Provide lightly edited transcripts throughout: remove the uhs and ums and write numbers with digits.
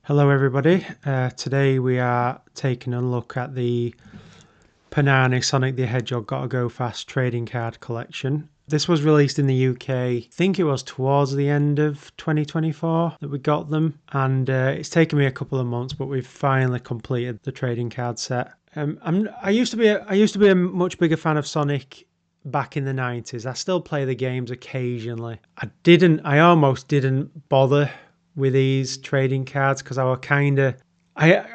Hello everybody, today we are taking a look at the Panini Sonic the Hedgehog Gotta Go Fast trading card collection. This was released in the UK, I think it was towards the end of 2024 that we got them, and it's taken me a couple of months, but we've finally completed the trading card set. I used to be a much bigger fan of Sonic back in the 90s. I still play the games occasionally. I almost didn't bother with these trading cards because I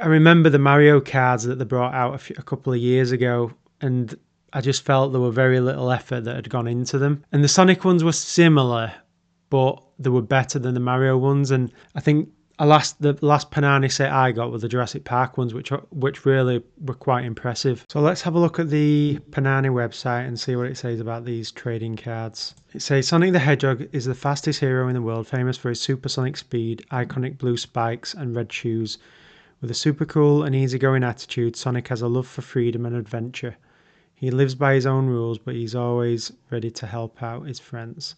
remember the Mario cards that they brought out a couple of years ago, and I just felt there were very little effort that had gone into them. And the Sonic ones were similar, but they were better than the Mario ones. And I think the last Panini set I got were the Jurassic Park ones, which really were quite impressive. So let's have a look at the Panini website and see what it says about these trading cards. It says Sonic the Hedgehog is the fastest hero in the world, famous for his supersonic speed, iconic blue spikes, and red shoes. With a super cool and easygoing attitude, Sonic has a love for freedom and adventure. He lives by his own rules, but he's always ready to help out his friends.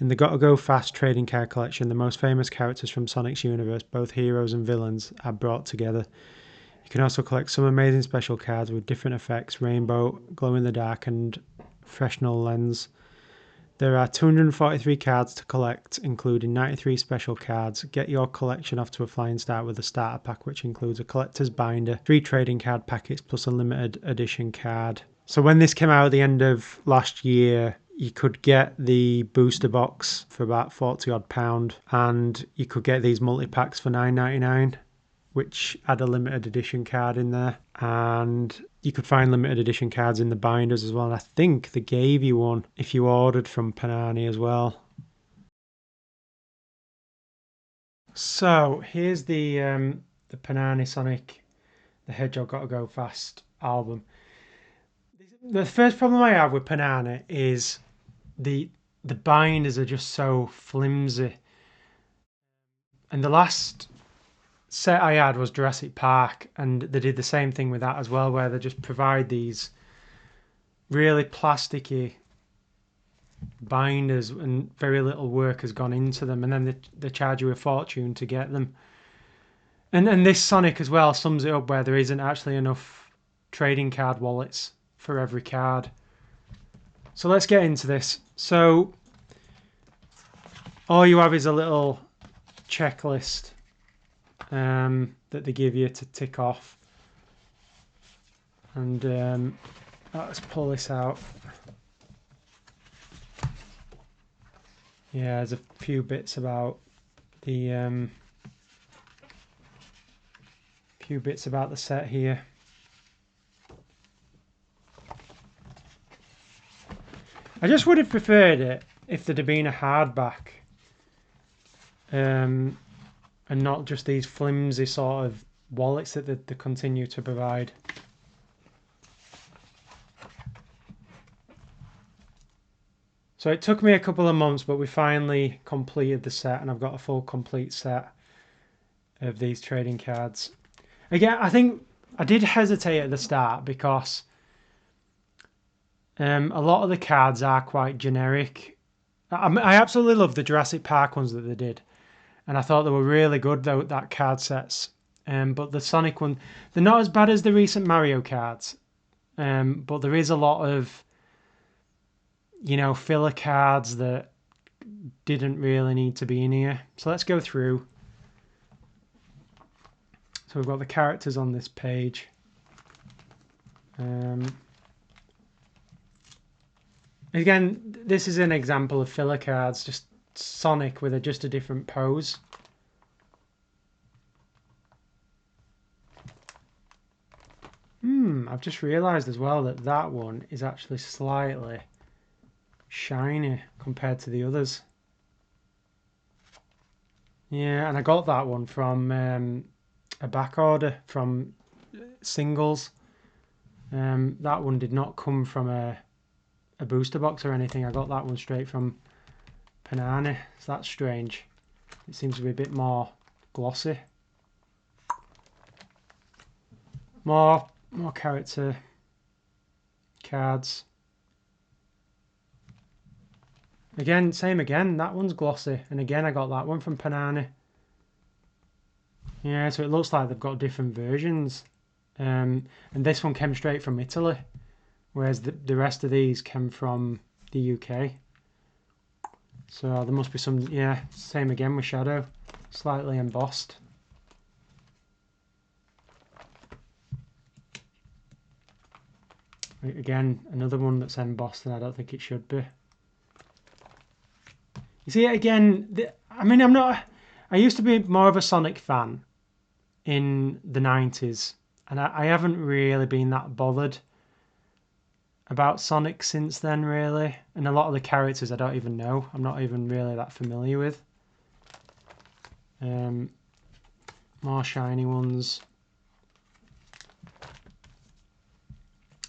In the Gotta Go Fast trading card collection, the most famous characters from Sonic's universe, both heroes and villains, are brought together. You can also collect some amazing special cards with different effects, rainbow, glow in the dark, and freshnel lens. There are 243 cards to collect, including 93 special cards. Get your collection off to a flying start with a starter pack, which includes a collector's binder, 3 trading card packets, plus a limited edition card. So when this came out at the end of last year, you could get the booster box for about 40 odd pound, and you could get these multi-packs for £9.99, which had a limited edition card in there. And you could find limited edition cards in the binders as well. And I think they gave you one if you ordered from Panini as well. So here's the Panini Sonic the Hedgehog Gotta Go Fast album. The first problem I have with Panini is the binders are just so flimsy. And the last set I had was Jurassic Park, and they did the same thing with that as well, where they just provide these really plasticky binders and very little work has gone into them, and then they charge you a fortune to get them. And this Sonic as well sums it up, where there isn't actually enough trading card wallets for every card. So let's get into this. So all you have is a little checklist that they give you to tick off. And let's pull this out. Yeah, there's a few bits about the set here. I just would have preferred it if there'd have been a hardback, and not just these flimsy sort of wallets that they continue to provide. So it took me a couple of months, but we finally completed the set, and I've got a full complete set of these trading cards. Again, I think I did hesitate at the start because a lot of the cards are quite generic. I absolutely love the Jurassic Park ones that they did, and I thought they were really good, though, that card sets. But the Sonic one, they're not as bad as the recent Mario cards, but there is a lot of, filler cards that didn't really need to be in here. So let's go through. So we've got the characters on this page. Again, this is an example of filler cards, just Sonic with just a different pose. I've just realised as well that one is actually slightly shiny compared to the others. Yeah, and I got that one from a back order from Singles. That one did not come from a booster box or anything. I got that one straight from Panini. So that's strange. It seems to be a bit more glossy. More character cards. Again, same again. That one's glossy, and again I got that one from Panini. Yeah, so it looks like they've got different versions. And this one came straight from Italy, whereas the rest of these came from the UK. So there must be some, yeah, same again with shadow, slightly embossed. Again, another one that's embossed and I don't think it should be. You see, again, I mean, I used to be more of a Sonic fan in the 90s, and I haven't really been that bothered about Sonic since then, really. And a lot of the characters I don't even know. I'm not even really that familiar with. More shiny ones.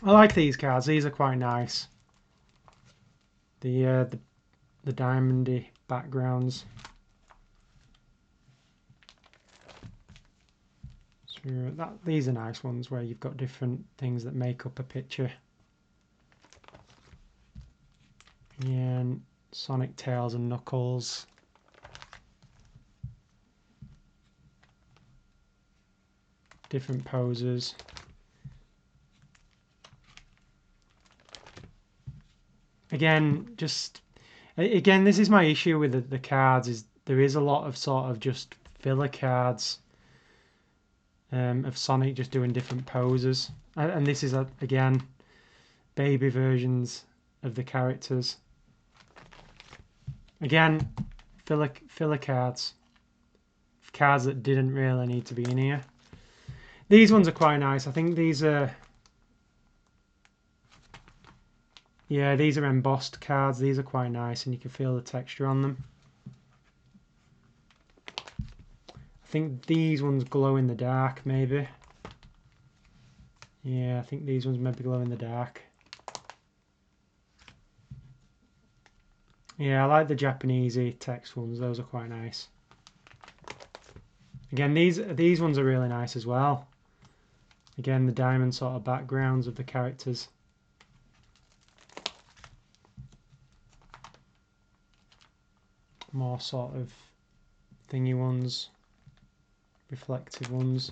I like these cards. These are quite nice. The diamondy backgrounds. So these are nice ones where you've got different things that make up a picture. Yeah, and Sonic, Tails and Knuckles. Different poses. Again, this is my issue with the cards, is there is a lot of sort of just filler cards of Sonic just doing different poses. And this is, again, baby versions of the characters. Again, filler cards. Cards that didn't really need to be in here. These ones are quite nice. I think these are... Yeah, these are embossed cards. These are quite nice and you can feel the texture on them. I think these ones glow in the dark, maybe. Yeah, I think these ones maybe glow in the dark. Yeah, I like the Japanesey text ones. Those are quite nice. Again, these ones are really nice as well. Again, the diamond sort of backgrounds of the characters. More sort of thingy ones, reflective ones.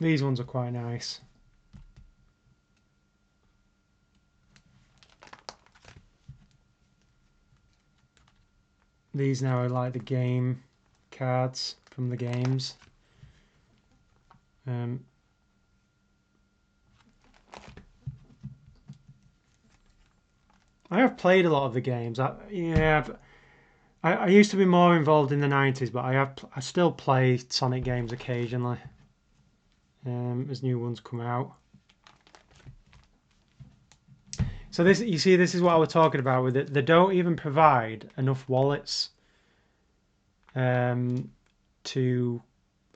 These ones are quite nice. These now are like the game cards from the games. I have played a lot of the games. I used to be more involved in the 90s, but I still play Sonic games occasionally as new ones come out. So this, you see, this is what I was talking about with it. They don't even provide enough wallets to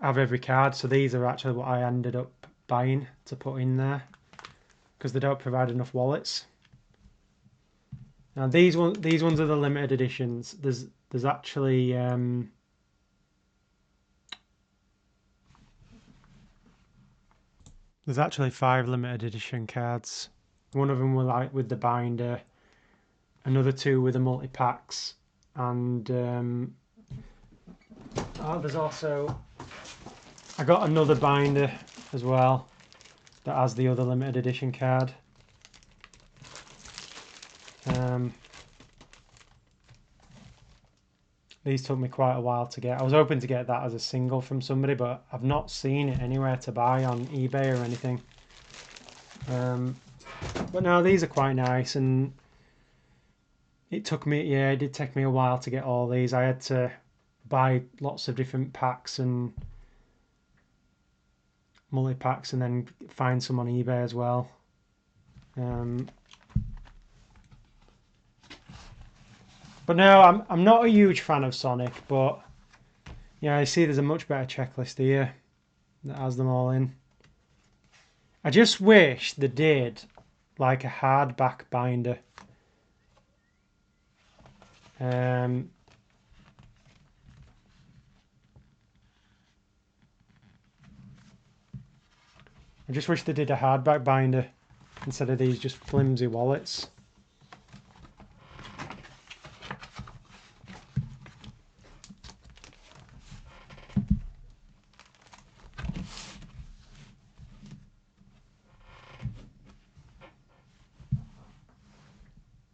have every card. So these are actually what I ended up buying to put in there because they don't provide enough wallets. Now these ones are the limited editions. There's actually there's actually 5 limited edition cards. One of them were like with the binder, another 2 with the multi packs, and there's also, I got another binder as well that has the other limited edition card. These took me quite a while to get. I was hoping to get that as a single from somebody, but I've not seen it anywhere to buy on eBay or anything. But no, these are quite nice, and it did take me a while to get all these. I had to buy lots of different packs and multi-packs and then find some on eBay as well. But no, I'm not a huge fan of Sonic, but yeah, I see there's a much better checklist here that has them all in. I just wish they did like a hardback binder. I just wish they did a hardback binder instead of these just flimsy wallets.